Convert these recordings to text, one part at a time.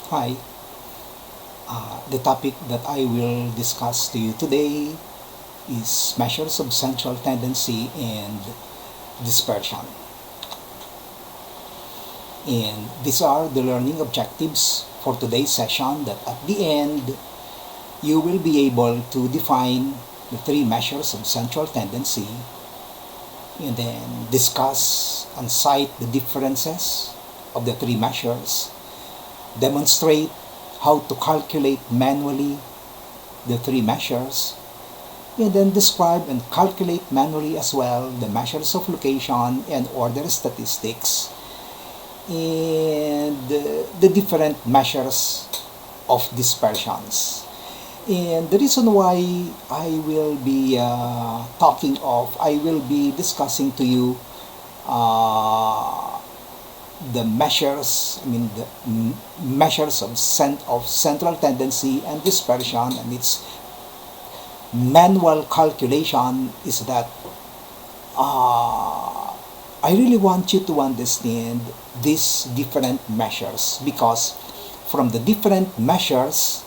Hi, the topic that I will discuss to you today is measures of central tendency and dispersion. And these are the learning objectives for today's session that at the end you will be able to define the three measures of central tendency and then discuss and cite the differences of the three measures, demonstrate how to calculate manually the three measures, and then describe and calculate manually as well the measures of location and order statistics and the different measures of dispersions. And the reason why I will be I will be discussing to you uh, the measures, the measures of central tendency and dispersion and its manual calculation is that I really want you to understand these different measures, because from the different measures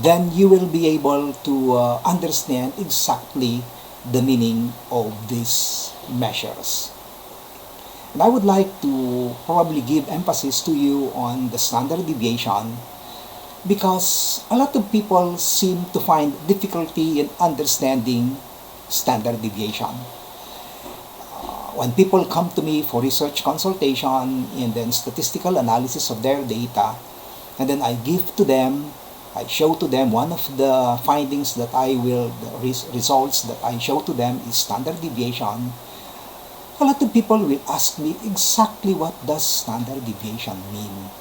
then you will be able to understand exactly the meaning of these measures. And I would like to probably give emphasis to you on the standard deviation, because a lot of people seem to find difficulty in understanding standard deviation. When people come to me for research consultation and then statistical analysis of their data, and then I show to them one of the findings that results that I show to them is standard deviation. A lot of people will ask me exactly what does standard deviation mean.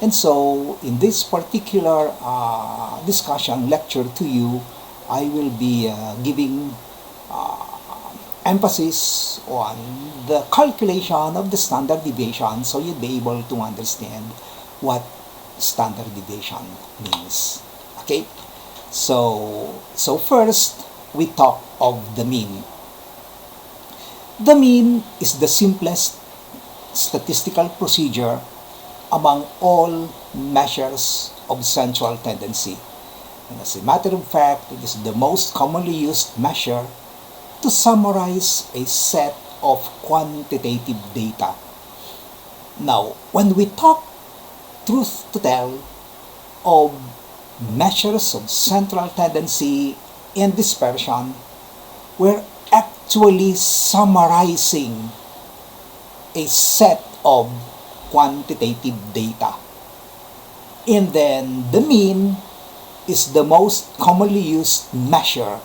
And so in this particular discussion lecture to you, I will be giving emphasis on the calculation of the standard deviation, so you'll be able to understand what standard deviation means. Okay, so first we talk of the mean. The mean is the simplest statistical procedure among all measures of central tendency, and as a matter of fact it is the most commonly used measure to summarize a set of quantitative data. Now, when we talk, truth to tell, of measures of central tendency and dispersion, we're actually summarizing a set of quantitative data. And then the mean is the most commonly used measure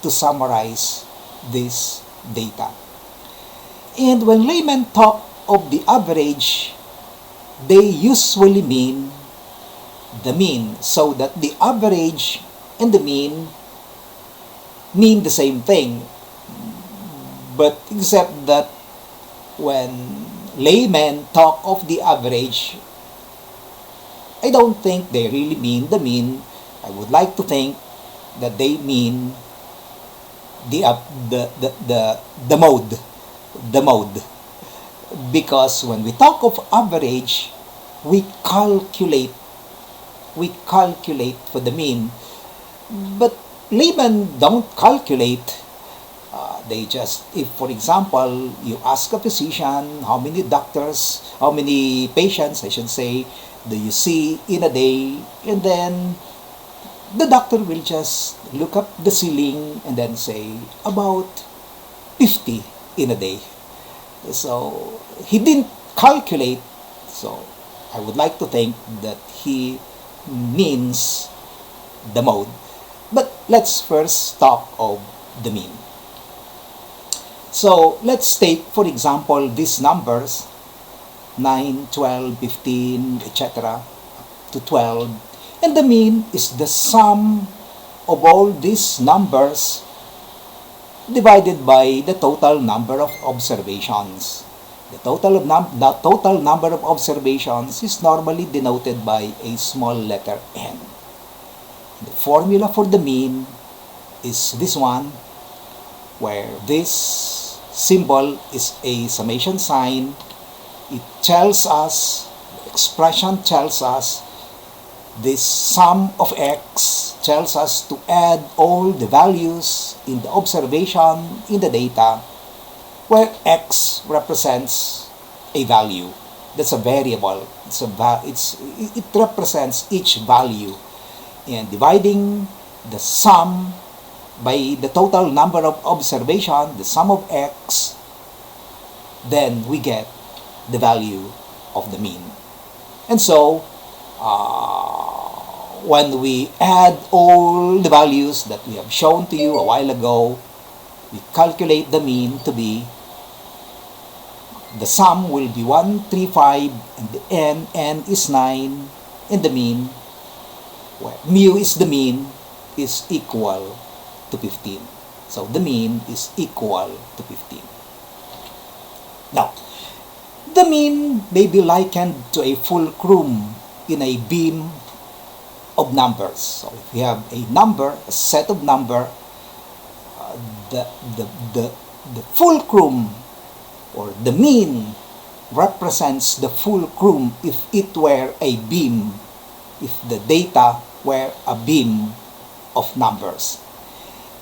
to summarize this data. And when laymen talk of the average, they usually mean the mean, so that the average and the mean the same thing, but except that when laymen talk of the average, I don't think they really mean the mean. I would like to think that they mean the mode, because when we talk of average, we calculate for the mean, but laymen don't calculate. They just, if for example you ask a physician how many patients I should say, do you see in a day, and then the doctor will just look up the ceiling and then say about 50 in a day. So he didn't calculate, so I would like to think that he means the mode. But let's first talk of the mean. So let's take, for example, these numbers 9, 12, 15, etc. to 12, and the mean is the sum of all these numbers divided by the total number of observations. The total number of observations is normally denoted by a small letter n. The formula for the mean is this one, where this symbol is a summation sign. It tells us, the expression tells us This sum of x tells us to add all the values in the observation in the data where x represents a value. That's a variable. It represents each value. And dividing the sum by the total number of observation, the sum of x, then we get the value of the mean. And so, when we add all the values that we have shown to you a while ago, we calculate the mean to be, the sum will be 135, and the n is 9, and the mean, where mu is the mean, is equal to 15. So the mean is equal to 15. Now, the mean may be likened to a fulcrum in a beam of numbers. So if we have a number, a set of number, the fulcrum or the mean represents the fulcrum if it were a beam, if the data were a beam of numbers.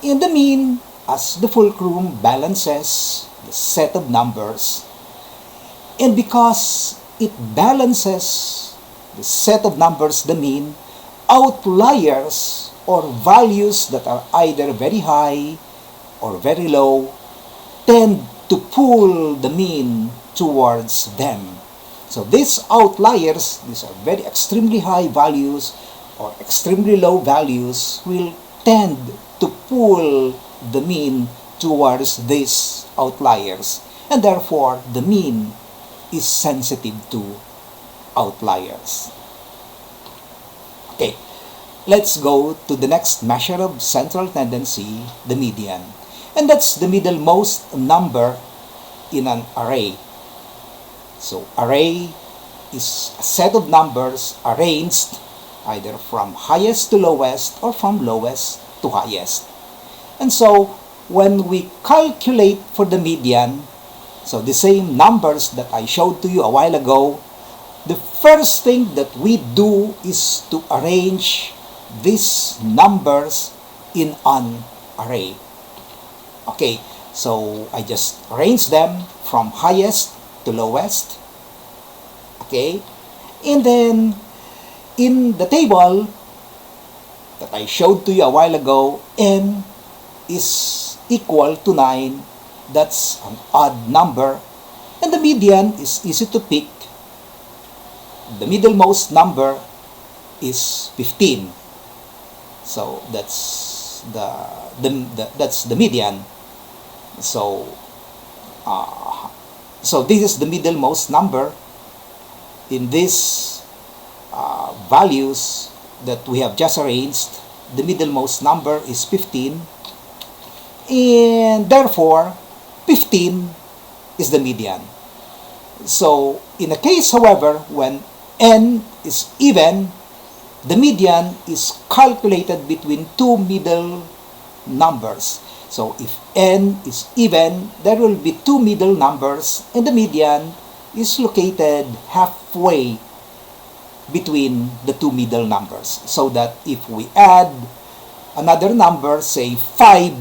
And the mean, as the fulcrum, balances the set of numbers. And because it balances the set of numbers, the mean, outliers or values that are either very high or very low tend to pull the mean towards them. So these outliers, these are very extremely high values or extremely low values, will tend to pull the mean towards these outliers, and therefore the mean is sensitive to outliers. Okay, let's go to the next measure of central tendency, the median. And that's the middlemost number in an array. So array is a set of numbers arranged either from highest to lowest or from lowest to highest. And so when we calculate for the median, so the same numbers that I showed to you a while ago, the first thing that we do is to arrange these numbers in an array. Okay, so I just arrange them from highest to lowest. Okay, and then in the table that I showed to you a while ago, n is equal to 9. That's an odd number. And the median is easy to pick. The middlemost number is 15. So that's the median. So this is the middlemost number in these values that we have just arranged. The middlemost number is 15, and therefore 15 is the median. So in a case, however, when n is even, the median is calculated between two middle numbers. So if n is even, there will be two middle numbers, and the median is located halfway between the two middle numbers. So that if we add another number, say 5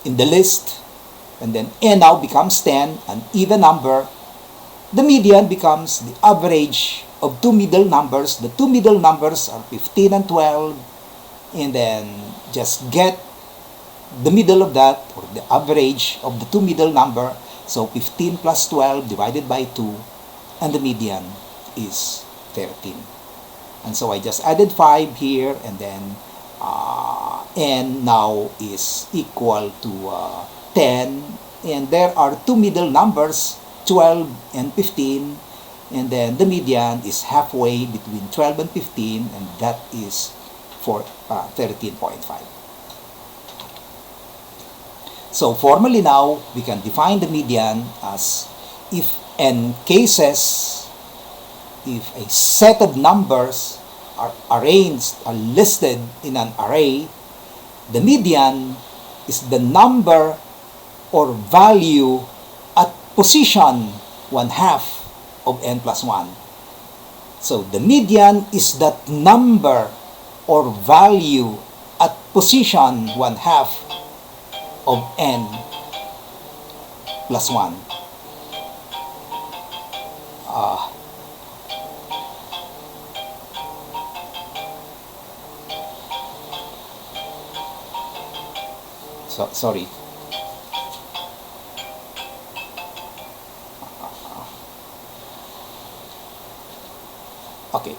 in the list, and then n now becomes 10, an even number, the median becomes the average of two middle numbers. The two middle numbers are 15 and 12, and then just get the middle of that, or the average of the two middle number. So 15 plus 12 divided by 2, and the median is 13. And so I just added 5 here, and then n now is equal to 10, and there are two middle numbers, 12 and 15, and then the median is halfway between 12 and 15, and that is for 13.5. So formally now, we can define the median as if n cases, if a set of numbers are arranged, are listed in an array, the median is the number or value at position 1/2 of n plus 1. So the median is that number or value at position 1/2 of n plus 1. Uh, Sorry. Okay.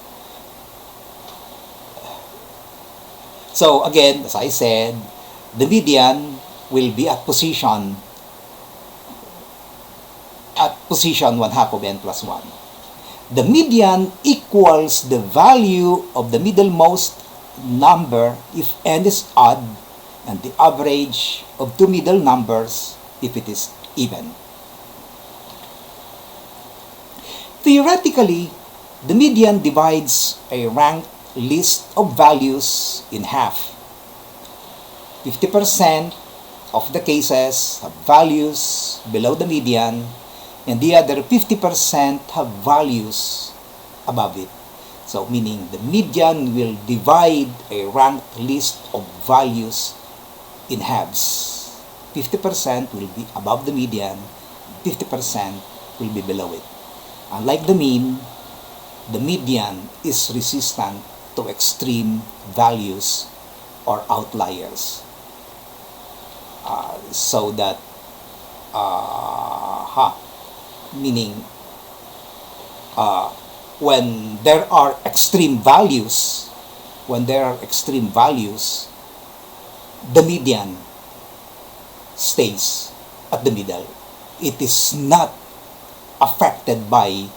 So again, as I said, the median will be at position 1/2 of n plus 1. The median equals the value of the middlemost number if n is odd, and the average of two middle numbers if it is even. Theoretically, the median divides a ranked list of values in half. 50% of the cases have values below the median, and the other 50% have values above it. So meaning the median will divide a ranked list of values in halves. 50% will be above the median, 50% will be below it. Unlike the mean, the median is resistant to extreme values or outliers. So that, meaning when there are extreme values, the median stays at the middle. It is not affected by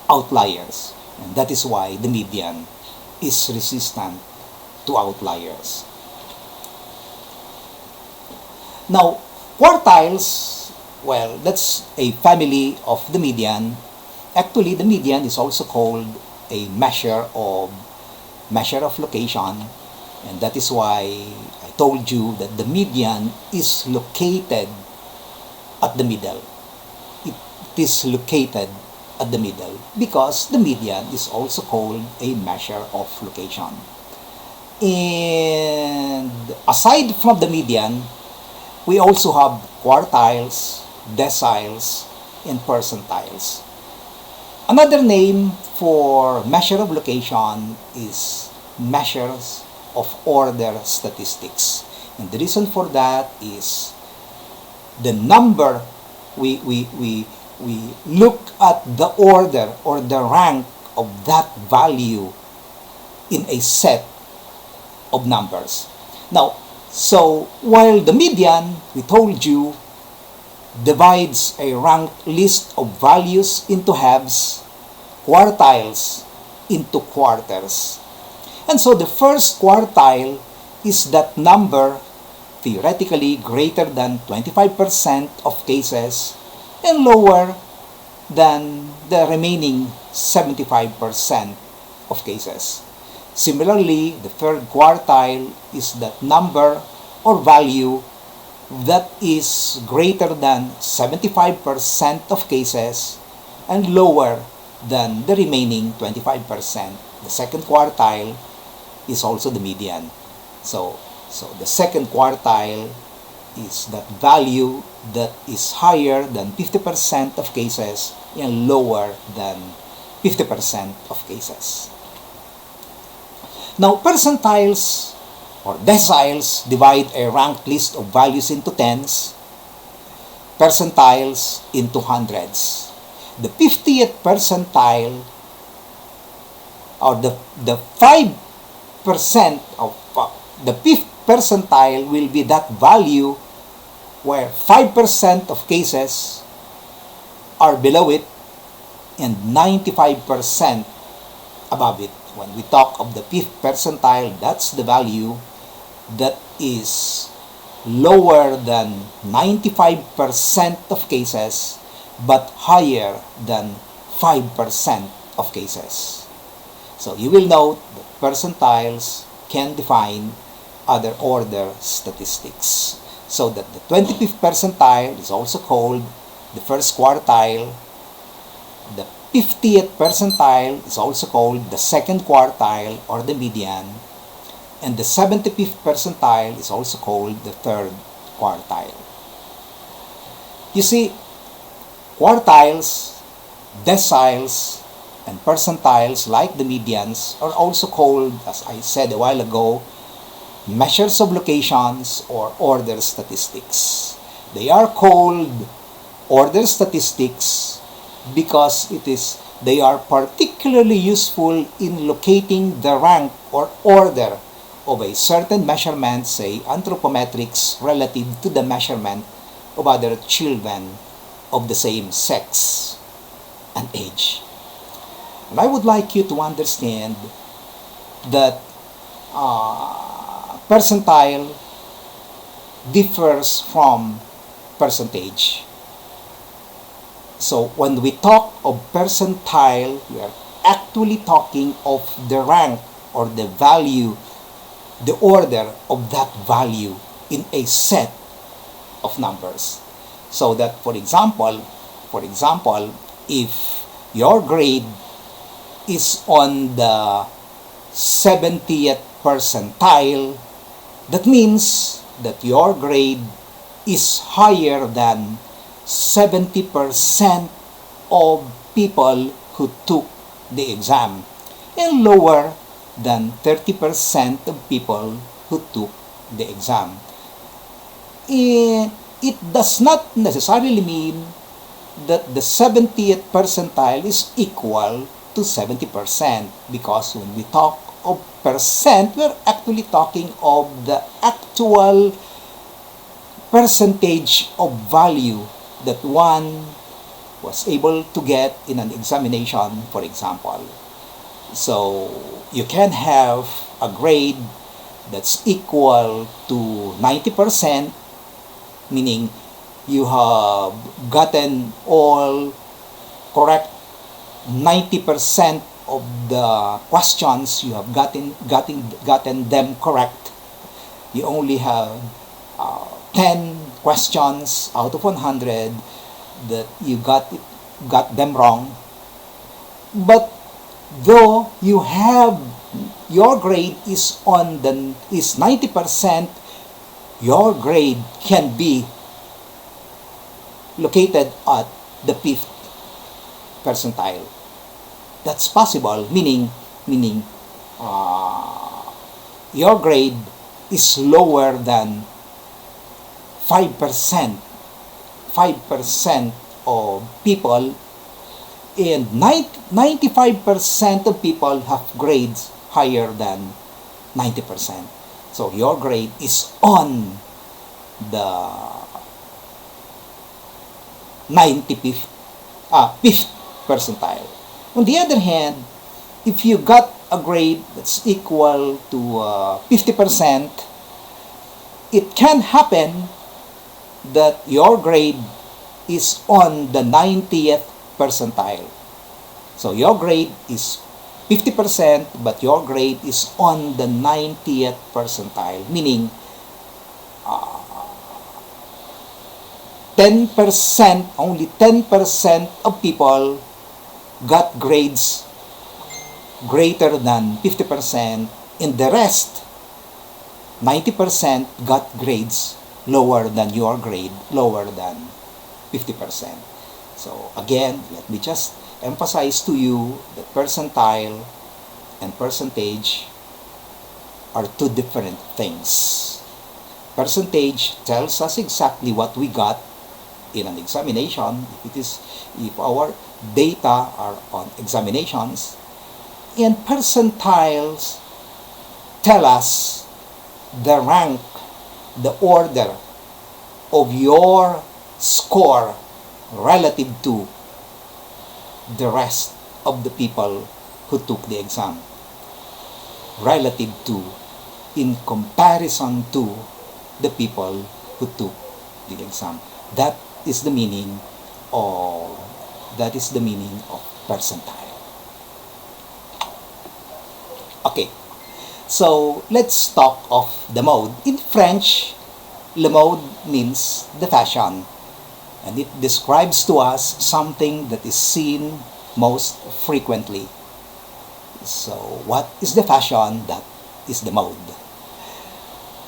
outliers, and that is why the median is resistant to outliers. Now, quartiles, well, that's a family of the median. Actually, the median is also called a measure of location, and that is why I told you that the median is located at the middle. It is located at the middle because the median is also called a measure of location. And aside from the median, we also have quartiles, deciles, and percentiles. Another name for measure of location is measures of order statistics. And the reason for that is the number, we look at the order or the rank of that value in a set of numbers. Now, so while the median, we told you, divides a ranked list of values into halves, quartiles into quarters. And so the first quartile is that number theoretically greater than 25% of cases and lower than the remaining 75% of cases. Similarly, the third quartile is that number or value that is greater than 75% of cases and lower than the remaining 25%. The second quartile is also the median. So the second quartile is that value that is higher than 50% of cases and lower than 50% of cases. Now, percentiles or deciles divide a ranked list of values into tens, percentiles into hundreds. The 50th percentile, or the 5% of the 5th percentile will be that value where 5% of cases are below it and 95% above it. When we talk of the 5th percentile, that's the value that is lower than 95% of cases but higher than 5% of cases. So you will note that percentiles can define other order statistics. So that the 25th percentile is also called the first quartile, the 50th percentile is also called the second quartile or the median, and the 75th percentile is also called the third quartile. You see, quartiles, deciles, and percentiles like the medians are also called, as I said a while ago, measures of locations or order statistics. They are called order statistics because they are particularly useful in locating the rank or order of a certain measurement, say anthropometrics, relative to the measurement of other children of the same sex and age. And I would like you to understand that percentile differs from percentage. So when we talk of percentile, we are actually talking of the rank or the value, the order of that value in a set of numbers. So that, for example, if your grade is on the 70th percentile, that means that your grade is higher than 70% of people who took the exam and lower than 30% of people who took the exam. It does not necessarily mean that the 70th percentile is equal to 70%, because when we talk of percent, we're actually talking of the actual percentage of value that one was able to get in an examination, for example. So you can have a grade that's equal to 90%, meaning you have gotten all correct 90% of the questions, you have gotten them correct. You only have 10 questions out of 100 that you got them wrong. But though you have your grade is 90%, your grade can be located at the 5th percentile. That's possible, meaning your grade is lower than 5% of people, and 95% of people have grades higher than 90%. So your grade is on the 95th, 5th percentile. On the other hand, if you got a grade that's equal to 50%, it can happen that your grade is on the 90th percentile. So your grade is 50%, but your grade is on the 90th percentile, meaning 10%, only 10% of people got grades greater than 50%, and the rest, 90%, got grades lower than your grade, lower than 50%. So again, let me just emphasize to you that percentile and percentage are two different things. Percentage tells us exactly what we got in an examination, if our data are on examinations, and percentiles tell us the rank, the order of your score relative to the rest of the people who took the exam, relative to, in comparison to the people who took the exam. That is the meaning of percentile. Okay, so let's talk of the mode. In French, le mode means the fashion, and it describes to us something that is seen most frequently. So what is the fashion? That is the mode.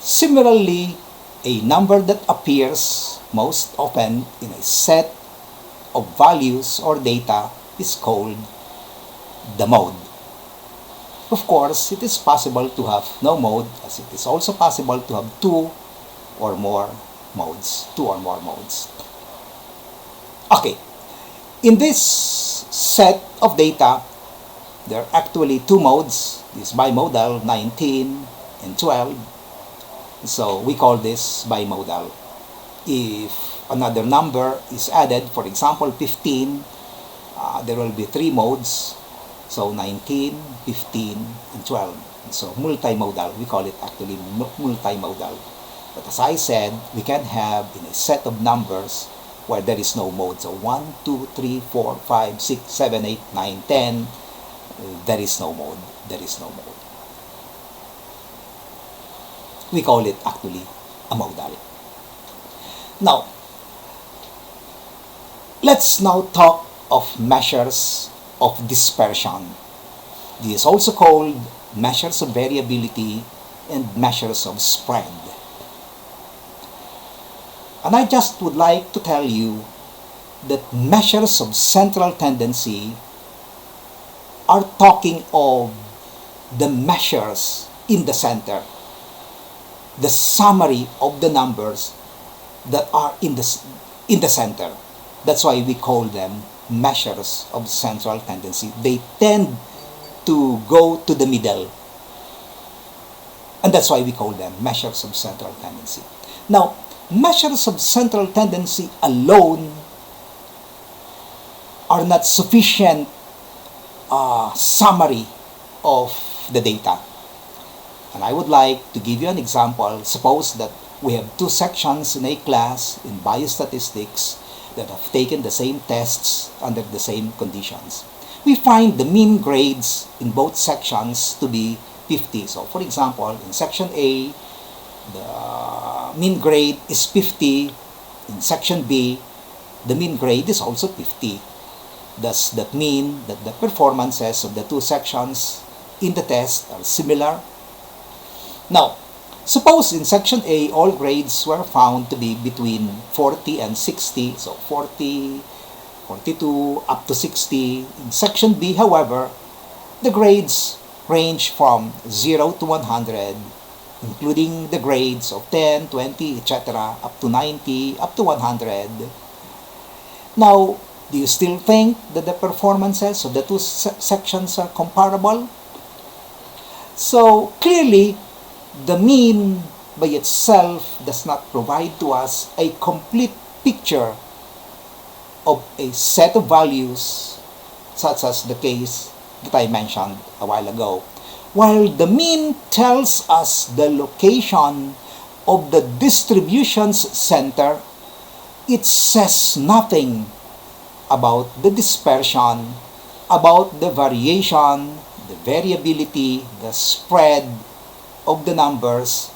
Similarly, a number that appears most often in a set of values or data is called the mode. Of course, it is possible to have no mode, as it is also possible to have two or more modes. Okay, in this set of data, there are actually two modes. This bimodal, 19 and 12. So we call this bimodal. If another number is added, for example 15, there will be three modes. So 19, 15, and 12. So multimodal, we call it actually multimodal. But as I said, we can have in a set of numbers where there is no mode. So 1, 2, 3, 4, 5, 6, 7, 8, 9, 10. There is no mode. We call it actually a modal. Now, let's now talk of measures of dispersion. This is also called measures of variability and measures of spread. And I just would like to tell you that measures of central tendency are talking of the measures in the center, the summary of the numbers that are in the center. That's why we call them measures of central tendency. They tend to go to the middle, and that's why we call them measures of central tendency. Now, measures of central tendency alone are not sufficient summary of the data. And I would like to give you an example. Suppose that we have two sections in a class in biostatistics that have taken the same tests under the same conditions. We find the mean grades in both sections to be 50. So for example, in section A, the mean grade is 50. In section B, the mean grade is also 50. Does that mean that the performances of the two sections in the test are similar? Now, suppose in section A, all grades were found to be between 40 and 60, so 40, 42, up to 60. In section B, however, the grades range from 0 to 100, including the grades of 10, 20, etc., up to 90, up to 100. Now, do you still think that the performances of the two sections are comparable? So, clearly, the mean by itself does not provide to us a complete picture of a set of values, such as the case that I mentioned a while ago. While the mean tells us the location of the distribution's center, it says nothing about the dispersion, about the variation, the variability, the spread of the numbers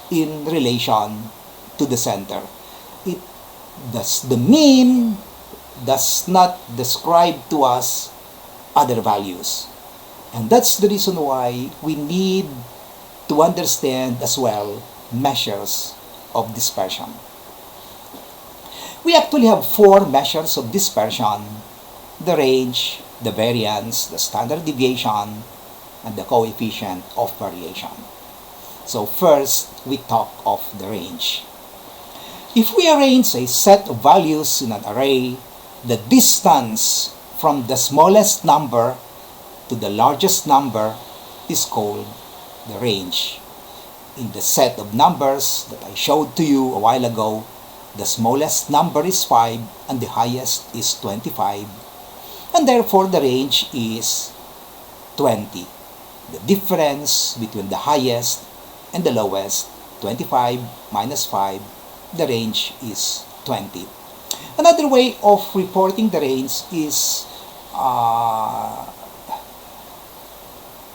in relation to the center. The mean does not describe to us other values. And that's the reason why we need to understand as well measures of dispersion. We actually have four measures of dispersion: the range, the variance, the standard deviation, and the coefficient of variation. So first, we talk of the range. If we arrange a set of values in an array, the distance from the smallest number to the largest number is called the range. In the set of numbers that I showed to you a while ago, the smallest number is 5 and the highest is 25, and therefore the range is 20. The difference between the highest and the lowest, 25 minus 5, the range is 20. Another way of reporting the range is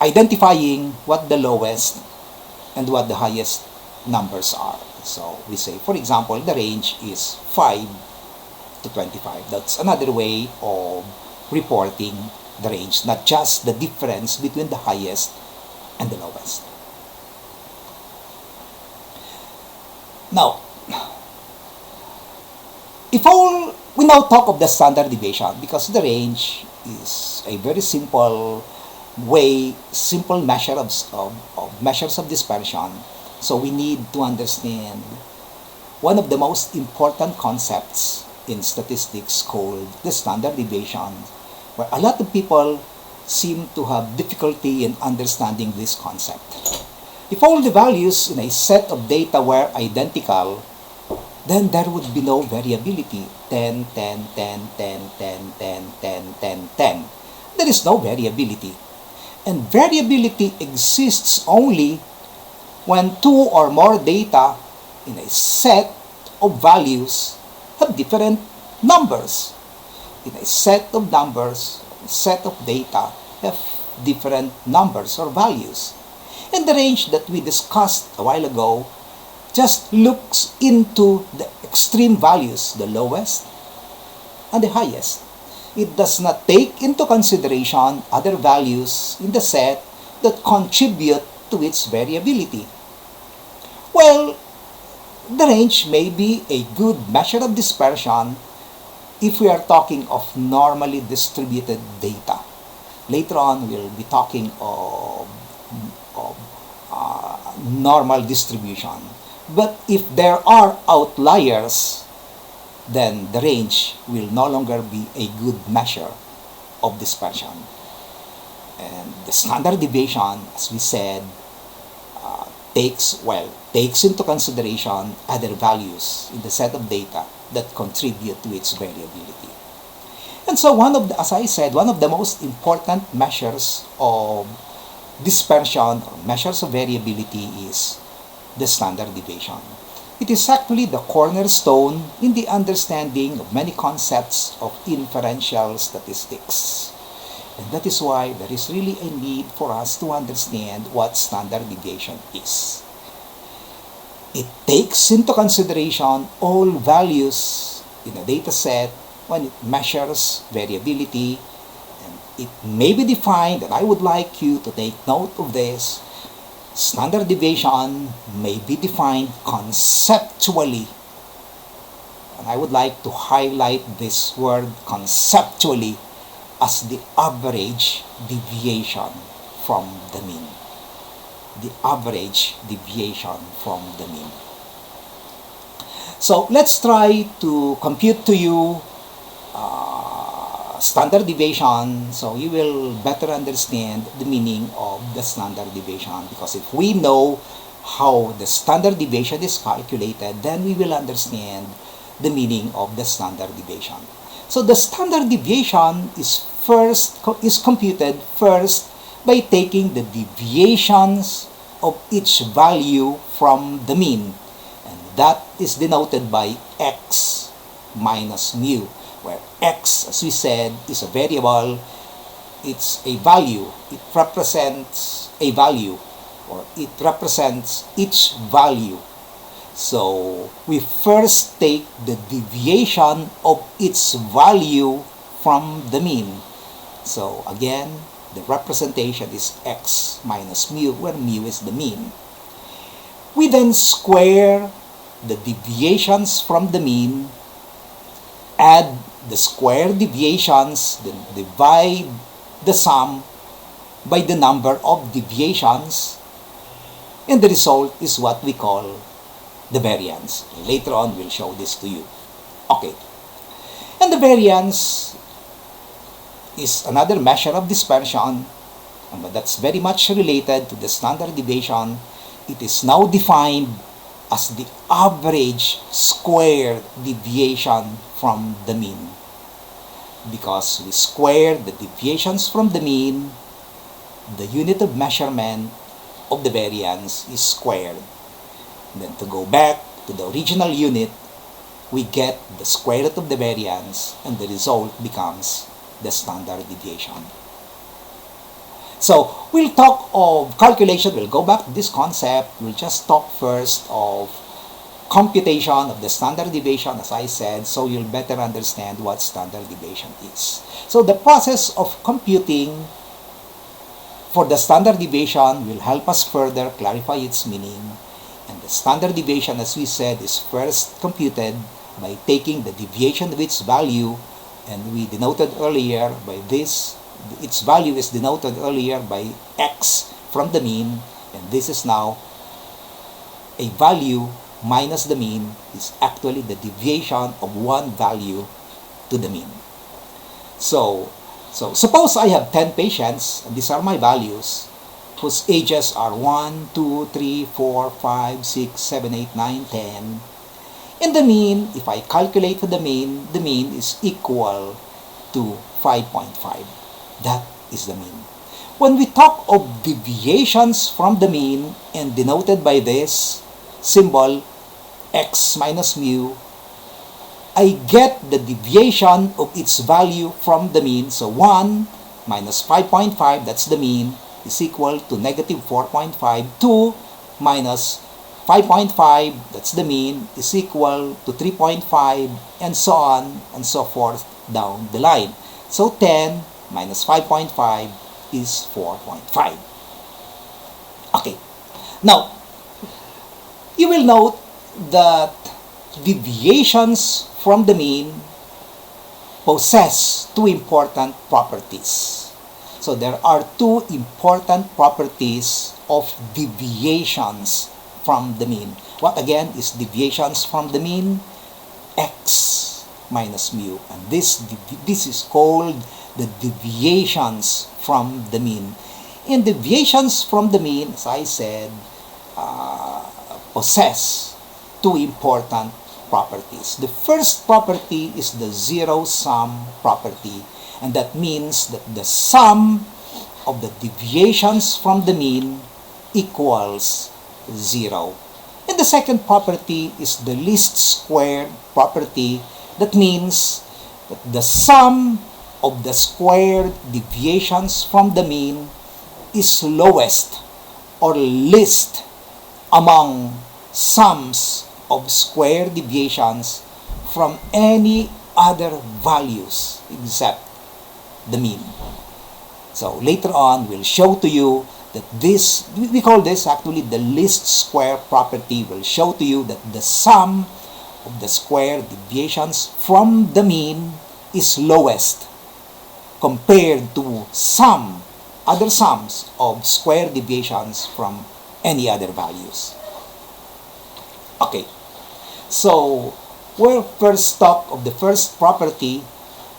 identifying what the lowest and what the highest numbers are. So we say, for example, the range is 5 to 25. That's another way of reporting the range, not just the difference between the highest and the lowest. Now, if all we now talk of the standard deviation, because the range is a very simple simple measure of measures of dispersion. So we need to understand one of the most important concepts in statistics called the standard deviation, where a lot of people seem to have difficulty in understanding this concept. If all the values in a set of data were identical, then there would be no variability. 10, 10, 10, 10, 10, 10, 10, 10, 10. There is no variability. And variability exists only when two or more data in a set of values have different numbers. In a set of numbers, a set of data have different numbers or values. And the range that we discussed a while ago just looks into the extreme values, the lowest and the highest. It does not take into consideration other values in the set that contribute to its variability. Well, the range may be a good measure of dispersion if we are talking of normally distributed data. Later on, we'll be talking of normal distribution. But if there are outliers, then the range will no longer be a good measure of dispersion. And the standard deviation, as we said, takes into consideration other values in the set of data that contribute to its variability. And so as I said, one of the most important measures of dispersion or measures of variability is the standard deviation. It is actually the cornerstone in the understanding of many concepts of inferential statistics. And that is why there is really a need for us to understand what standard deviation is. It takes into consideration all values in a data set when it measures variability, and it may be defined, and I would like you to take note of this. Standard deviation may be defined conceptually, and I would like to highlight this word conceptually as the average deviation from the mean. The average deviation from the mean. So let's try to compute to you standard deviation, so you will better understand the meaning of the standard deviation. Because if we know how the standard deviation is calculated, then we will understand the meaning of the standard deviation. So the standard deviation is computed first by taking the deviations of each value from the mean, and that is denoted by x minus mu, where x, as we said, is a variable. It's a value. It represents a value, or it represents each value. So we first take the deviation of its value from the mean. So again, the representation is x minus mu, where mu is the mean. We then square the deviations from the mean, add the square deviations, then divide the sum by the number of deviations, and the result is what we call the variance. Later on, we'll show this to you. Okay. And the variance is another measure of dispersion, but that's very much related to the standard deviation. It is now defined as the average squared deviation from the mean. Because we square the deviations from the mean, the unit of measurement of the variance is squared. Then to go back to the original unit, we get the square root of the variance, and the result becomes the standard deviation. So we'll talk of calculation. We'll go back to this concept. We'll just talk first of computation of the standard deviation, as I said, so you'll better understand what standard deviation is. So the process of computing for the standard deviation will help us further clarify its meaning. And the standard deviation, as we said, is first computed by taking the deviation of its value, and we denoted earlier by this, its value is denoted earlier by x from the mean, and this is now a value minus the mean is actually the deviation of one value to the mean. So suppose I have 10 patients, and these are my values, whose ages are 1, 2, 3, 4, 5, 6, 7, 8, 9, 10. In the mean, if I calculate for the mean is equal to 5.5. That is the mean. When we talk of deviations from the mean, and denoted by this symbol, x minus mu, I get the deviation of its value from the mean. So 1 minus 5.5, that's the mean, is equal to negative 4.5. 2 minus 5.5, that's the mean, is equal to 3.5, and so on and so forth down the line. So 10 minus 5.5 is 4.5. Okay. Now, you will note that deviations from the mean possess two important properties. So there are two important properties of deviations from the mean. What again is deviations from the mean? X minus mu. And this is called the deviations from the mean. And deviations from the mean, as I said, possess two important properties. The first property is the zero-sum property, and that means that the sum of the deviations from the mean equals 0. And the second property is the least squared property. That means that the sum of the squared deviations from the mean is lowest or least among sums of square deviations from any other values except the mean. So later on, we'll show to you that this, we call this actually the least square property, will show to you that the sum of the square deviations from the mean is lowest compared to some other sums of square deviations from any other values. Okay, so we'll first talk of the first property.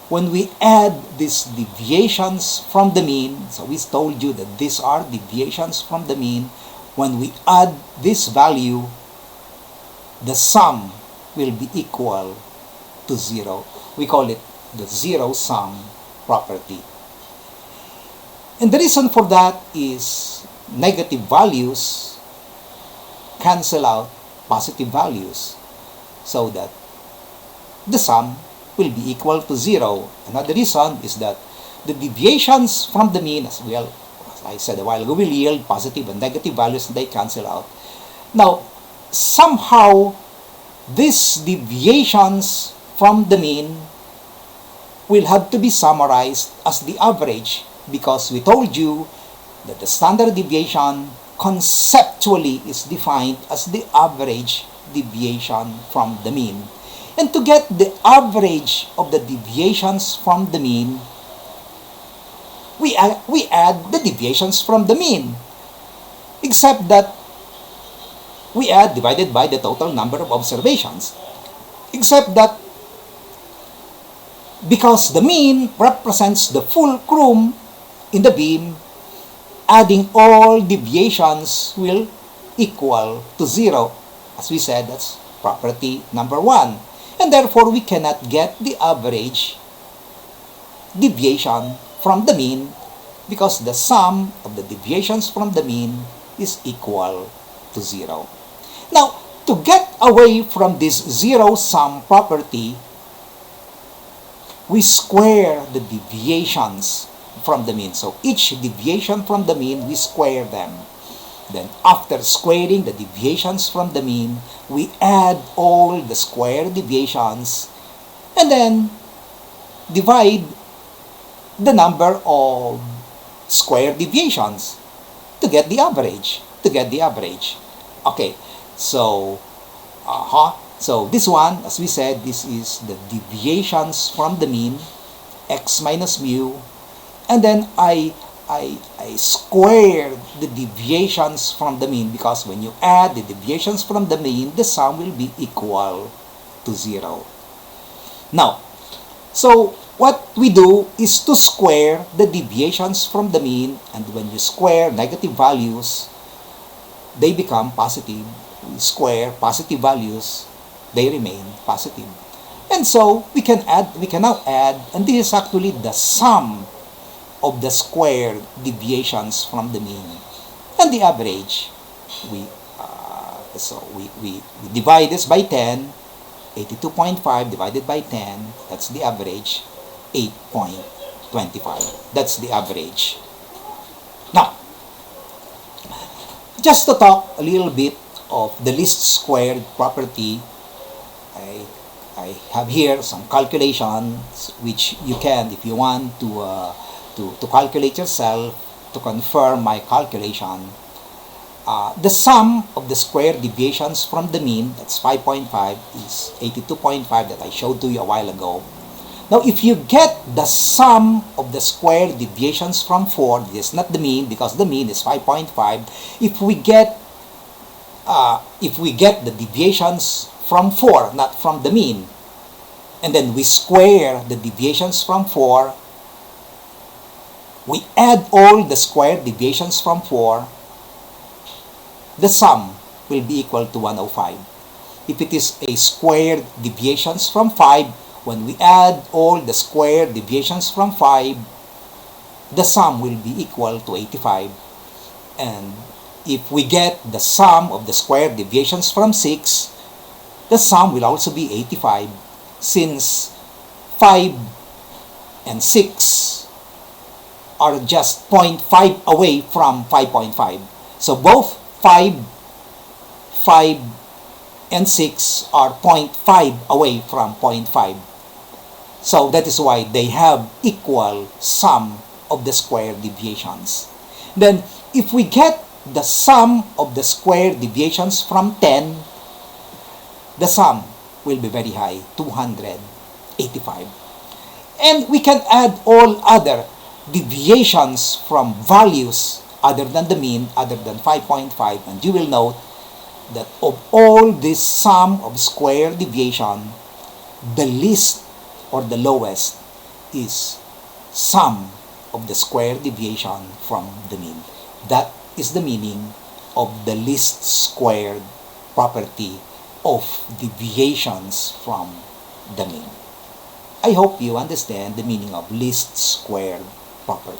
When we add these deviations from the mean, so we told you that these are deviations from the mean. When we add this value, the sum will be equal to 0. We call it the zero-sum property. And the reason for that is negative values cancel out positive values, so that the sum will be equal to 0. Another reason is that the deviations from the mean, as I said a while ago, will yield positive and negative values, and they cancel out. Now, somehow, these deviations from the mean will have to be summarized as the average, because we told you that the standard deviation conceptually is defined as the average deviation from the mean. And to get the average of the deviations from the mean, we add the deviations from the mean, except that we add divided by the total number of observations, except that because the mean represents the fulcrum in the beam, adding all deviations will equal to 0. As we said, that's property number 1. And therefore, we cannot get the average deviation from the mean, because the sum of the deviations from the mean is equal to 0. Now, to get away from this zero-sum property, we square the deviations from the mean. So each deviation from the mean, we square them. Then after squaring the deviations from the mean, we add all the square deviations and then divide the number of square deviations to get the average. Okay, so so this one, as we said, this is the deviations from the mean, x minus mu, and then I square the deviations from the mean, because when you add the deviations from the mean, the sum will be equal to 0. Now, so what we do is to square the deviations from the mean, and when you square negative values, they become positive. We square positive values, they remain positive. And so we can now add, and this is actually the sum of the square deviations from the mean and the average. We divide this by 10. 82.5 divided by 10, that's the average. 8.25, that's the average. Now, just to talk a little bit of the least squared property, I have here some calculations which you can, if you want to calculate yourself, to confirm my calculation. The sum of the square deviations from the mean, that's 5.5, is 82.5 that I showed to you a while ago. Now, if you get the sum of the square deviations from 4, this is not the mean because the mean is 5.5. If we get the deviations from 4, not from the mean, and then we square the deviations from 4, we add all the square deviations from 4, the sum will be equal to 105. If it is a squared deviations from 5, when we add all the square deviations from 5, the sum will be equal to 85. And if we get the sum of the square deviations from 6, the sum will also be 85, since 5 and 6 are just 0.5 away from 5.5. So both 5 and 6 are 0.5 away from 0.5. So that is why they have equal sum of the square deviations. Then if we get the sum of the square deviations from 10, the sum will be very high, 285. And we can add all other deviations from values other than the mean, other than 5.5, and you will note that of all this sum of square deviation, the least or the lowest is sum of the square deviation from the mean. That is the meaning of the least squared property of deviations from the mean. I hope you understand the meaning of least squared property.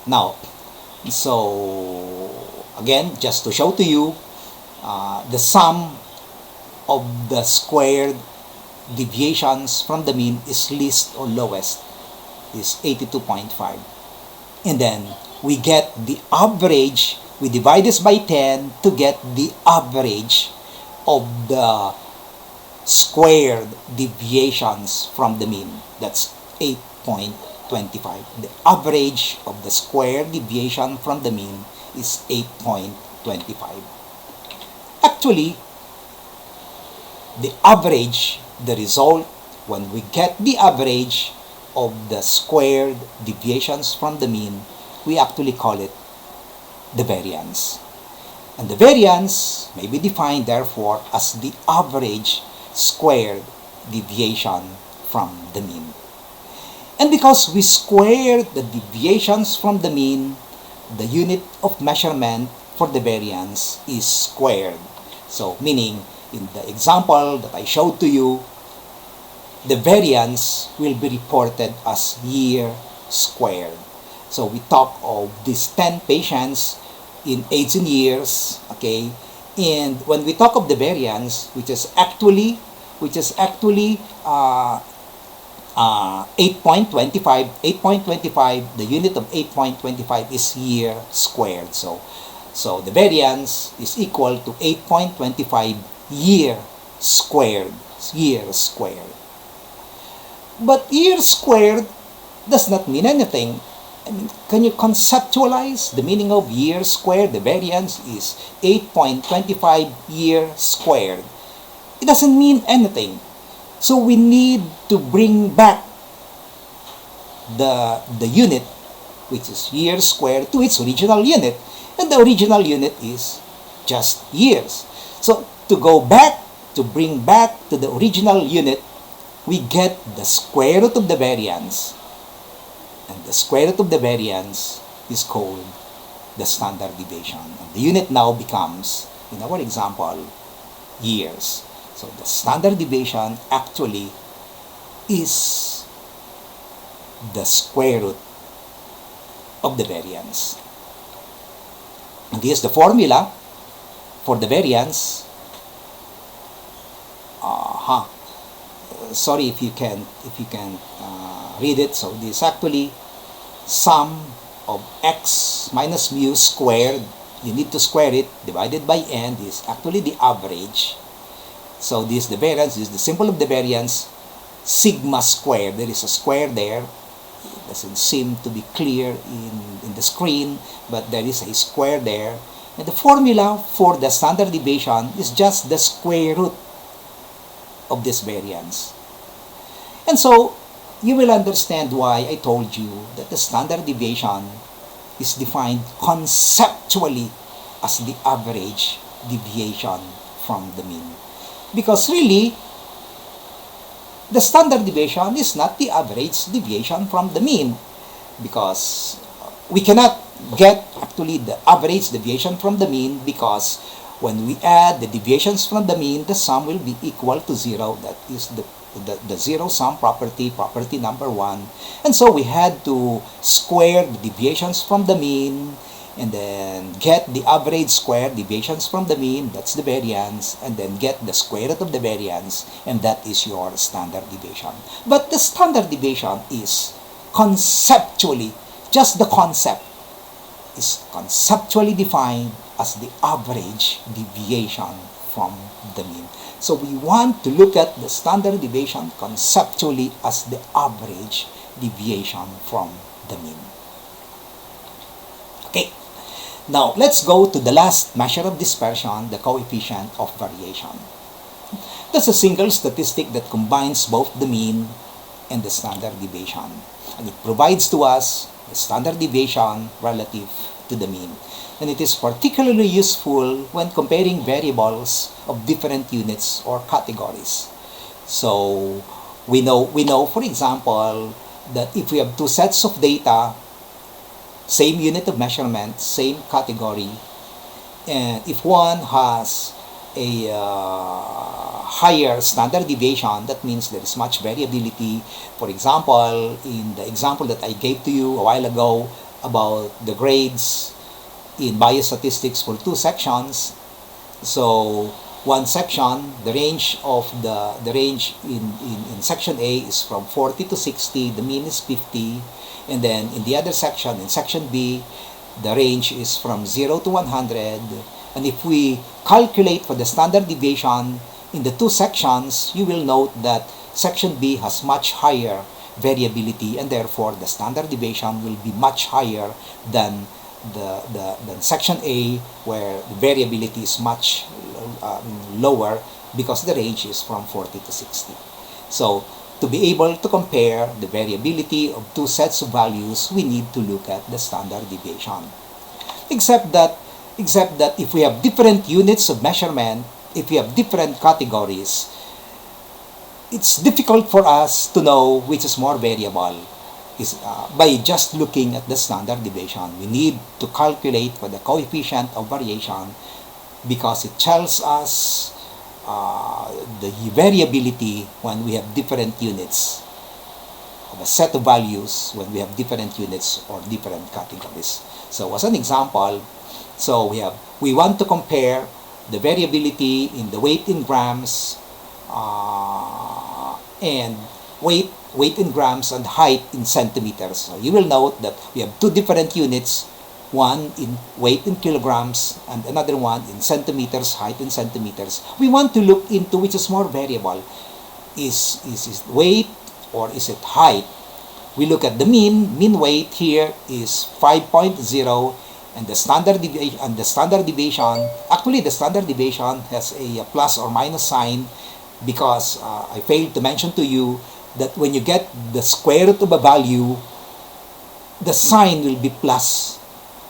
Now, so again, just to show to you, the sum of the squared deviations from the mean is least or lowest is 82.5. And then we get the average. We divide this by 10 to get the average of the squared deviations from the mean. That's 8.25. The average of the square deviation from the mean is 8.25. Actually, the average, the result, when we get the average of the squared deviations from the mean, we actually call it the variance. And the variance may be defined, therefore, as the average squared deviation from the mean. And because we squared the deviations from the mean, the unit of measurement for the variance is squared. So, meaning, in the example that I showed to you, the variance will be reported as year squared. So, we talk of these 10 patients in age and years, okay? And when we talk of the variance, which is actually 8.25, 8.25, the unit of 8.25 is year squared. So the variance is equal to 8.25 year squared, year squared. But year squared does not mean anything. I mean, can you conceptualize the meaning of year squared? The variance is 8.25 year squared. It doesn't mean anything. So we need to bring back the unit, which is year squared, to its original unit. And the original unit is just years. So to go back, to bring back to the original unit, we get the square root of the variance. And the square root of the variance is called the standard deviation. And the unit now becomes, in our example, years. So the standard deviation actually is the square root of the variance. And this is the formula for the variance. Sorry if you can read it. So this is actually sum of x minus mu squared. You need to square it, divided by n. This is actually the average. So this is the variance. This is the symbol of the variance, sigma squared. There is a square there. It doesn't seem to be clear in the screen, but there is a square there. And the formula for the standard deviation is just the square root of this variance. And so you will understand why I told you that the standard deviation is defined conceptually as the average deviation from the mean. Because really, the standard deviation is not the average deviation from the mean, because we cannot get actually the average deviation from the mean, because when we add the deviations from the mean, the sum will be equal to 0. That is the zero sum property number 1. And so we had to square the deviations from the mean, and then get the average square deviations from the mean, that's the variance, and then get the square root of the variance, and that is your standard deviation. But the standard deviation is conceptually, just the concept is conceptually defined as the average deviation from the mean. So we want to look at the standard deviation conceptually as the average deviation from the mean. Okay. Now, let's go to the last measure of dispersion, the coefficient of variation. That's a single statistic that combines both the mean and the standard deviation. And it provides to us the standard deviation relative to the mean. And it is particularly useful when comparing variables of different units or categories. So, we know, for example, that if we have two sets of data, same unit of measurement, same category, and if one has a higher standard deviation, that means there is much variability. For example, in the example that I gave to you a while ago about the grades in biostatistics for two sections, so one section, the range in section A is from 40 to 60, the mean is 50. And then in the other section, in section B, the range is from 0 to 100. And if we calculate for the standard deviation in the two sections, you will note that section B has much higher variability, and therefore the standard deviation will be much higher than section A, where the variability is much lower, because the range is from 40 to 60. So to be able to compare the variability of two sets of values, we need to look at the standard deviation. Except that if we have different units of measurement, if we have different categories, it's difficult for us to know which is more variable by just looking at the standard deviation. We need to calculate for the coefficient of variation, because it tells us the variability when we have different units of a set of values, when we have different units or different categories. So as an example, so we want to compare the variability in the weight in grams and weight weight in grams and height in centimeters. So you will note that we have two different units, one in weight in kilograms and another one in centimeters, height in centimeters. We want to look into which is more variable. Is it weight or is it height? We look at the mean weight here is 5.0, and the standard deviation, actually the standard deviation has a plus or minus sign, because I failed to mention to you that when you get the square root of a value, the sign will be plus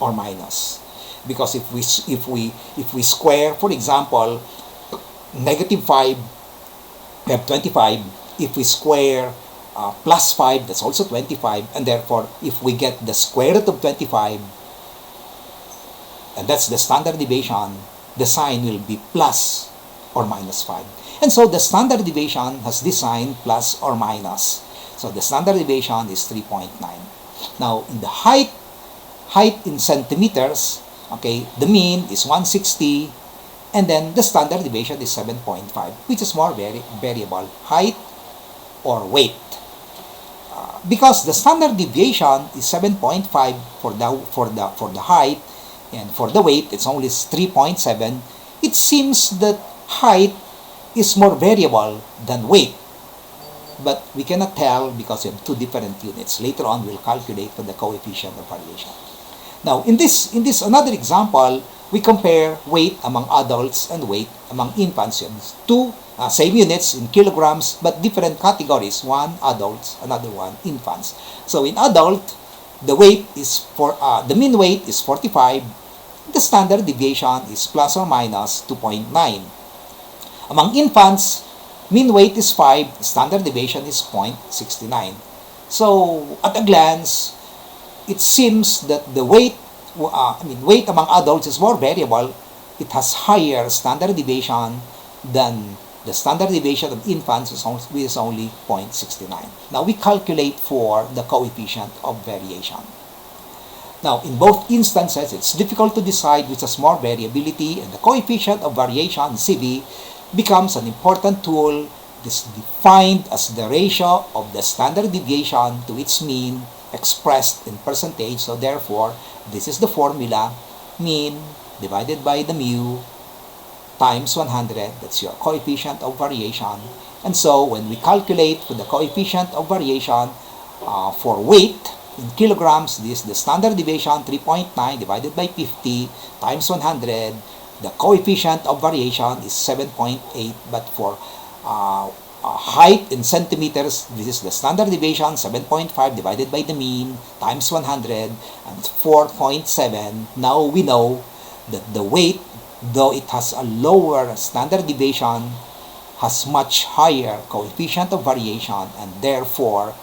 or minus. Because if we square, for example, -5, we have 25. If we square plus 5, that's also 25, and therefore if we get the square root of 25, and that's the standard deviation, the sign will be plus or minus 5. And so the standard deviation has this sign, plus or minus. So the standard deviation is 3.9. Now in the height in centimeters, okay, the mean is 160, and then the standard deviation is 7.5. Which is more variable, height or weight? Because the standard deviation is 7.5 for the height, and for the weight it's only 3.7. It seems that height is more variable than weight, but we cannot tell because we have two different units. Later on we'll calculate for the coefficient of variation. Now in this another example, we compare weight among adults and weight among infants. Two same units in kilograms, but different categories. One adults, another one infants. So in adult, the mean weight is 45. The standard deviation is plus or minus 2.9. Among infants, mean weight is 5. Standard deviation is 0.69. So at a glance, it seems that the weight among adults is more variable. It has higher standard deviation than the standard deviation of infants, which is only 0.69. Now we calculate for the coefficient of variation. Now in both instances, it's difficult to decide which has more variability, and the coefficient of variation, CV, becomes an important tool. It is defined as the ratio of the standard deviation to its mean expressed in percentage. So therefore, this is the formula: mean divided by the mu times 100. That's your coefficient of variation. And so when we calculate for the coefficient of variation for weight in kilograms, this is the standard deviation, 3.9 divided by 50 times 100. The coefficient of variation is 7.8, but for height in centimeters, this is the standard deviation, 7.5 divided by the mean times 100, and 4.7. Now we know that the weight, though it has a lower standard deviation, has much higher coefficient of variation, and therefore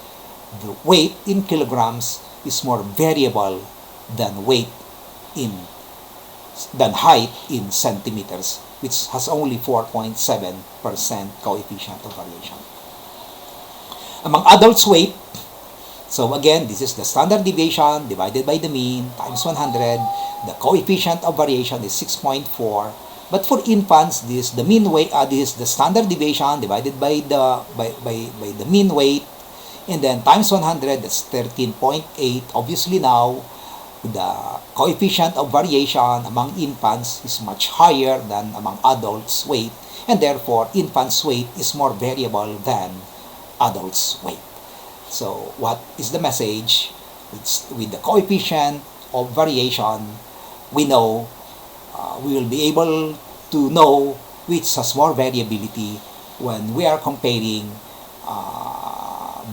the weight in kilograms is more variable than height in centimeters, which has only 4.7% coefficient of variation. Among adults' weight, so again, this is the standard deviation divided by the mean times 100. The coefficient of variation is 6.4. But for infants, this is the mean weight. This is the standard deviation divided by the mean weight, and then times 100. That's 13.8. Obviously now, the coefficient of variation among infants is much higher than among adults' weight, and therefore infants' weight is more variable than adults' weight. So what is the message? With the coefficient of variation, we know we will be able to know which has more variability when we are comparing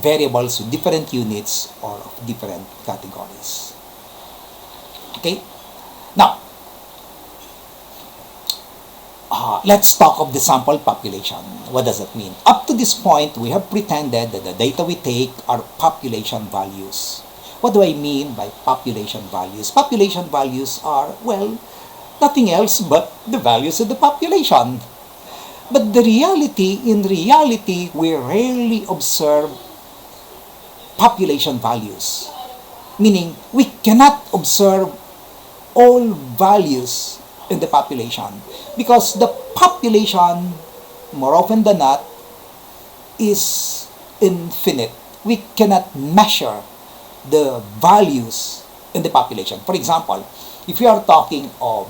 variables with different units or different categories. Okay, now let's talk of the sample population. What does that mean? Up to this point, we have pretended that the data we take are population values. What do I mean by population values? Population values are, well, nothing else but the values of the population. But in reality, we rarely observe population values. Meaning, we cannot observe all values in the population, because the population, more often than not, is infinite. we cannot measure the values in the population. For example, if we are talking of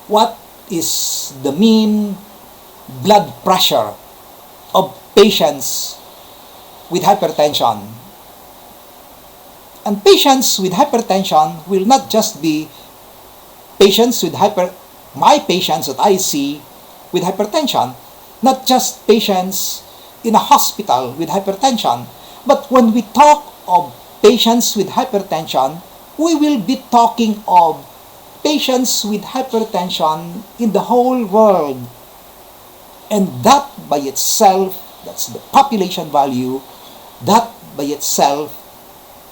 what is the mean blood pressure of patients with hypertension, and patients with hypertension will not just be patients with my patients that I see with hypertension, not just patients in a hospital with hypertension, but when we talk of patients with hypertension, we will be talking of patients with hypertension in the whole world. And that by itself, that's the population value, that by itself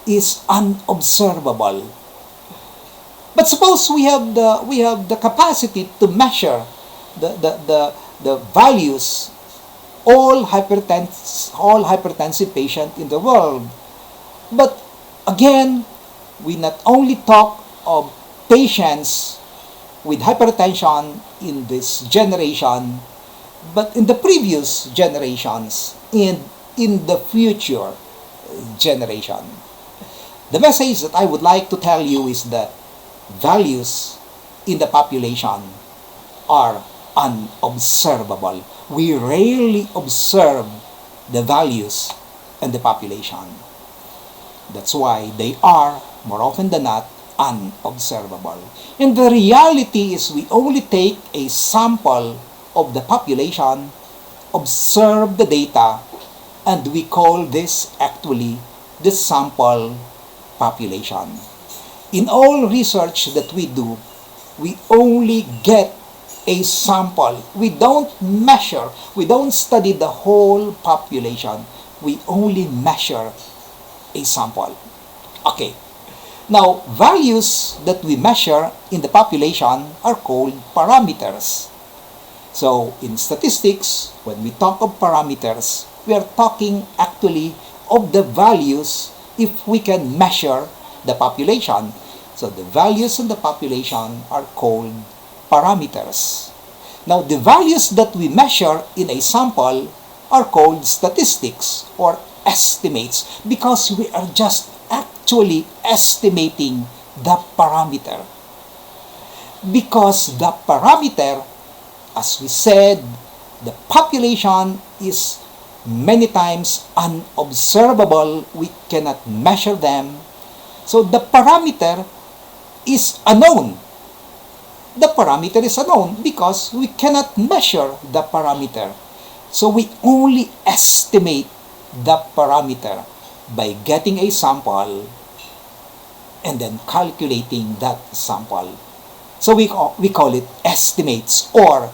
is unobservable. But suppose we have the capacity to measure the values all hypertensive patient in the world. But again, we not only talk of patients with hypertension in this generation, but in the previous generations and in the future generation. The message that I would like to tell you is that values in the population are unobservable. We rarely observe the values in the population. That's why they are, more often than not, unobservable. And the reality is we only take a sample of the population, observe the data, and we call this actually the sample population. In all research that we do, we only get a sample. We don't measure, we don't study the whole population. We only measure a sample. Okay. Now, values that we measure in the population are called parameters. So, in statistics, when we talk of parameters, we are talking actually of the values if we can measure the population. So, the values in the population are called parameters. Now, the values that we measure in a sample are called statistics or estimates because we are just actually estimating the parameter. Because the parameter, as we said, the population is many times unobservable. We cannot measure them. So the parameter is unknown. The parameter is unknown because we cannot measure the parameter. So we only estimate the parameter by getting a sample and then calculating that sample. So we call it estimates or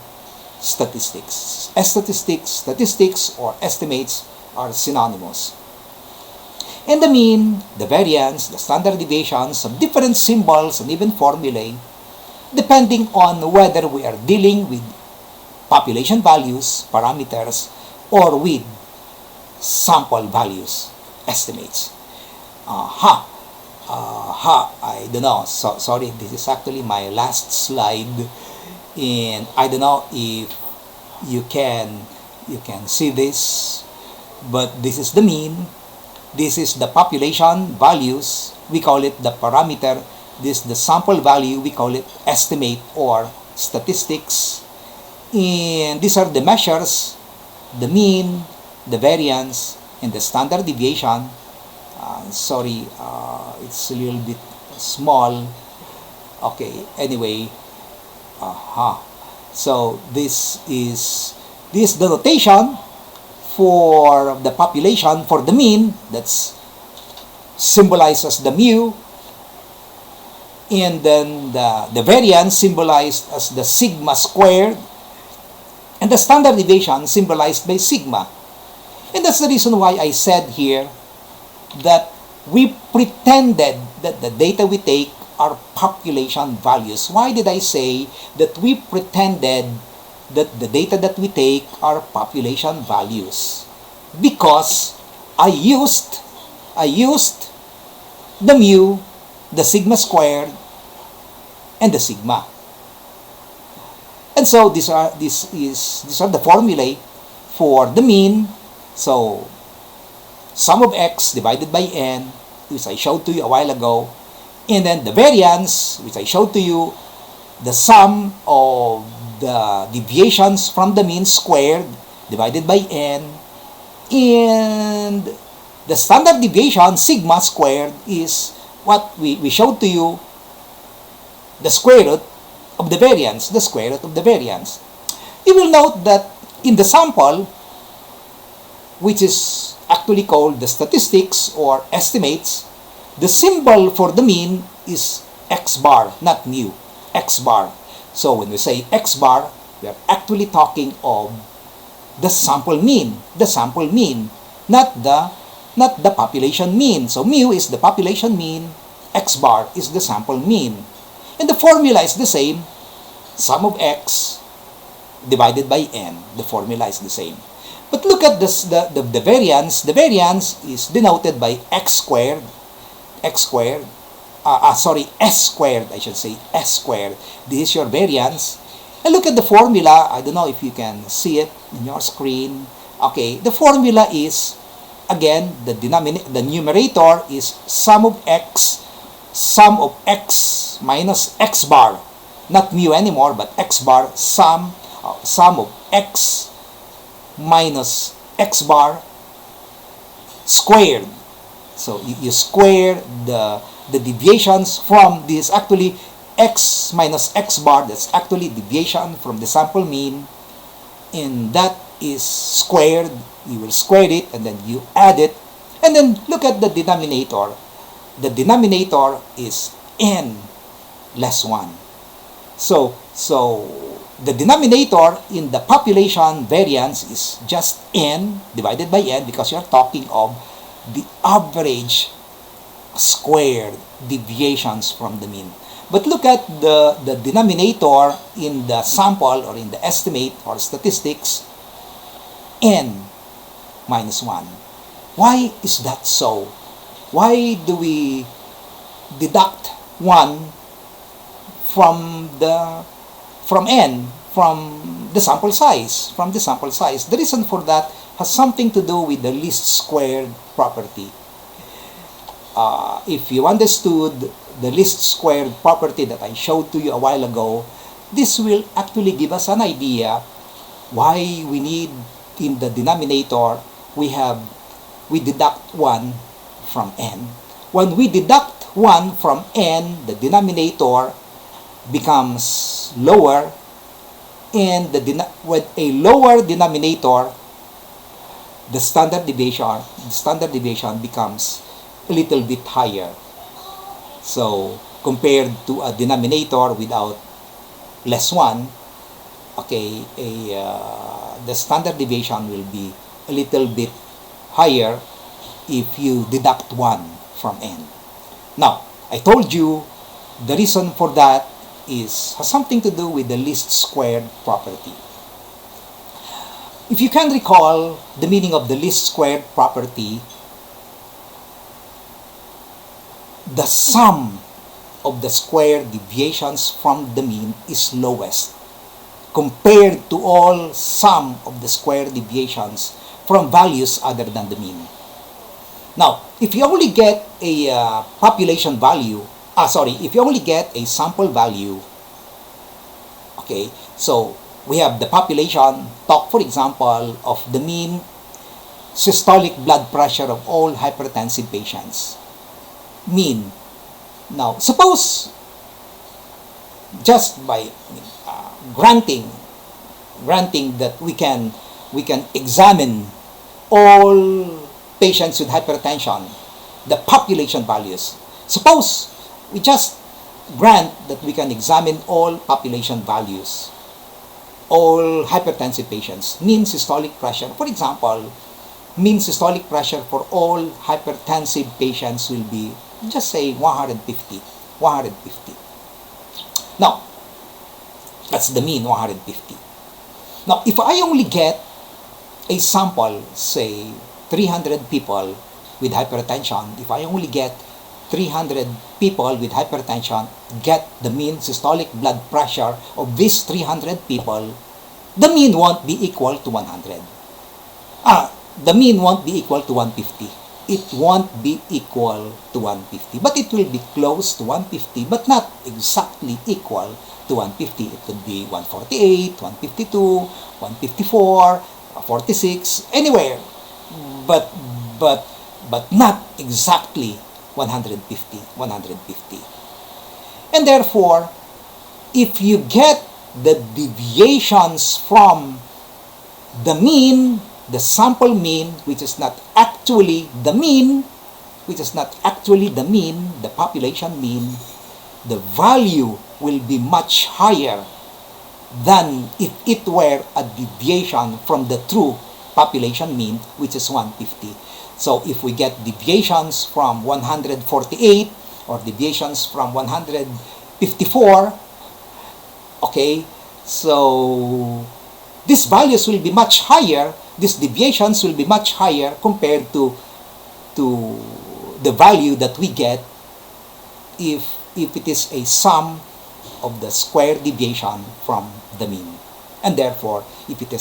statistics. Statistics or estimates are synonymous. And the mean, the variance, the standard deviations of different symbols and even formulae, depending on whether we are dealing with population values, parameters, or with sample values, estimates. I don't know. Sorry, this is actually my last slide, and I don't know if you can see this, but this is the mean. This is the population values. We call it the parameter. This is the sample value. We call it estimate or statistics. And these are the measures, the mean, the variance, and the standard deviation. Sorry, it's a little bit small. Okay, anyway. So this is the notation for the population. For the mean, that's symbolized as the mu, and then the variance symbolized as the sigma squared, and the standard deviation symbolized by sigma. And that's the reason why I said here that we pretended that the data we take are population values. Why did I say that we pretended that the data that we take are population values? Because I used the mu, the sigma squared, and the sigma. And so these are the formulae for the mean. So sum of x divided by n, which I showed to you a while ago, and then the variance, which I showed to you, the sum of the deviations from the mean squared divided by n, and the standard deviation, sigma squared, is what we showed to you, the square root of the variance, the square root of the variance. You will note that in the sample, which is actually called the statistics or estimates, the symbol for the mean is x bar, not mu, x bar. So when we say x bar, we are actually talking of the sample mean, not the population mean. So mu is the population mean, x bar is the sample mean. And the formula is the same, sum of x divided by n. The formula is the same. But look at this, the variance. The variance is denoted by s squared, s squared, I should say, s squared. This is your variance. And look at the formula. I don't know if you can see it in your screen. Okay, the formula is, again, the numerator is sum of x minus x bar. Not mu anymore, but x bar, sum of x minus x bar squared. So you square the deviations from this, actually x minus x bar, that's actually deviation from the sample mean, and that is squared. You will square it and then you add it, and then look at the denominator. The denominator is n less 1. So the denominator in the population variance is just n divided by n, because you're talking of the average squared deviations from the mean. But look at the denominator in the sample or in the estimate or statistics, n minus 1. Why is that so? Why do we deduct 1 from n, from the sample size, The reason for that has something to do with the least squared property. If you understood the least squared property that I showed to you a while ago, this will actually give us an idea why we need, in the denominator, we deduct 1 from n. When we deduct 1 from n, the denominator becomes lower, and with a lower denominator, the standard deviation becomes a little bit higher. So compared to a denominator without less 1, okay, the standard deviation will be a little bit higher if you deduct 1 from n. Now, I told you the reason for that has something to do with the least squared property. If you can recall the meaning of the least squared property, the sum of the square deviations from the mean is lowest compared to all sum of the square deviations from values other than the mean. Now, if you only get a population value, if you only get a sample value, okay, so we have the population, talk for example of the mean systolic blood pressure of all hypertensive patients. Mean. Now, suppose just by granting that we can examine all patients with hypertension, the population values. Suppose we just grant that we can examine all population values, all hypertensive patients, mean systolic pressure. For example, mean systolic pressure for all hypertensive patients will be, just say, 150. Now, that's the mean, 150. Now, if I only get a sample, say, 300 people with hypertension, if I only get 300 people with hypertension, get the mean systolic blood pressure of these 300 people, the mean won't be equal to 100. The mean won't be equal to 150. it won't be equal to 150. But it will be close to 150, but not exactly equal to 150. It could be 148, 152, 154, 46, anywhere. But but but not exactly 150. And therefore, if you get the deviations from the mean, the sample mean, which is not actually the mean, the population mean, the value will be much higher than if it were a deviation from the true population mean, which is 150. So if we get deviations from 148 or deviations from 154, okay, so these values will be much higher, these deviations will be much higher compared to the value that we get if it is a sum of the square deviation from the mean. And therefore, if it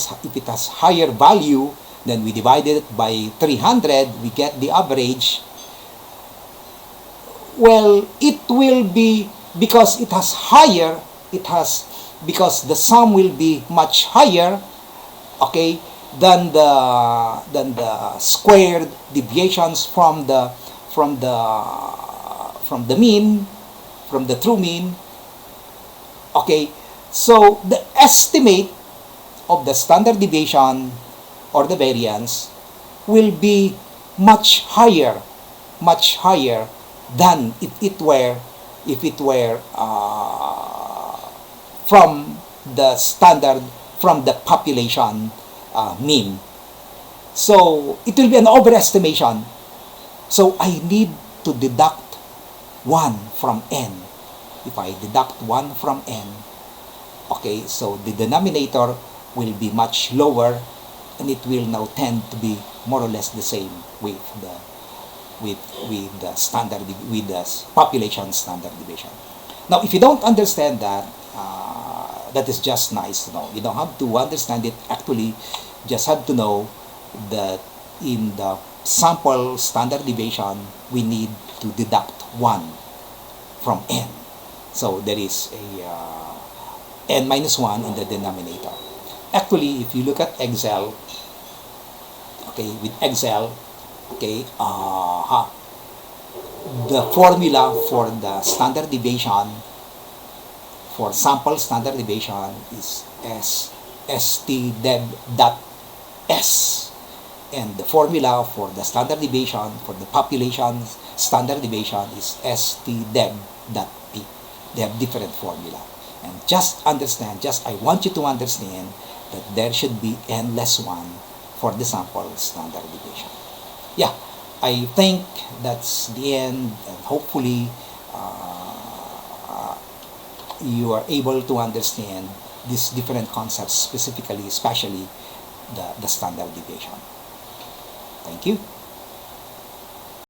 has higher value, then we divide it by 300, we get the average. Well, it will be, because it has higher, because the sum will be much higher, okay, than the squared deviations from the mean, from the true mean. Okay, so the estimate of the standard deviation or the variance will be much higher than if it were from the standard, from the population mean. So it will be an overestimation. So I need to deduct 1 from n. If I deduct 1 from n, okay, so the denominator will be much lower, and it will now tend to be more or less the same with the standard, with the population standard deviation. Now, if you don't understand that, that is just nice to know. You don't have to understand it. Actually, just have to know that in the sample standard deviation, we need to deduct 1 from n. So there is a n minus 1 in the denominator. Actually, if you look at Excel, okay, with Excel, okay, the formula for the standard deviation, for sample standard deviation, is stdeb.s, and the formula for the standard deviation for the population standard deviation is stdeb.p. They have different formula. And just understand, I want you to understand that there should be n less 1 for the sample standard deviation. Yeah, I think that's the end, and hopefully you are able to understand these different concepts, especially the standard deviation. Thank you.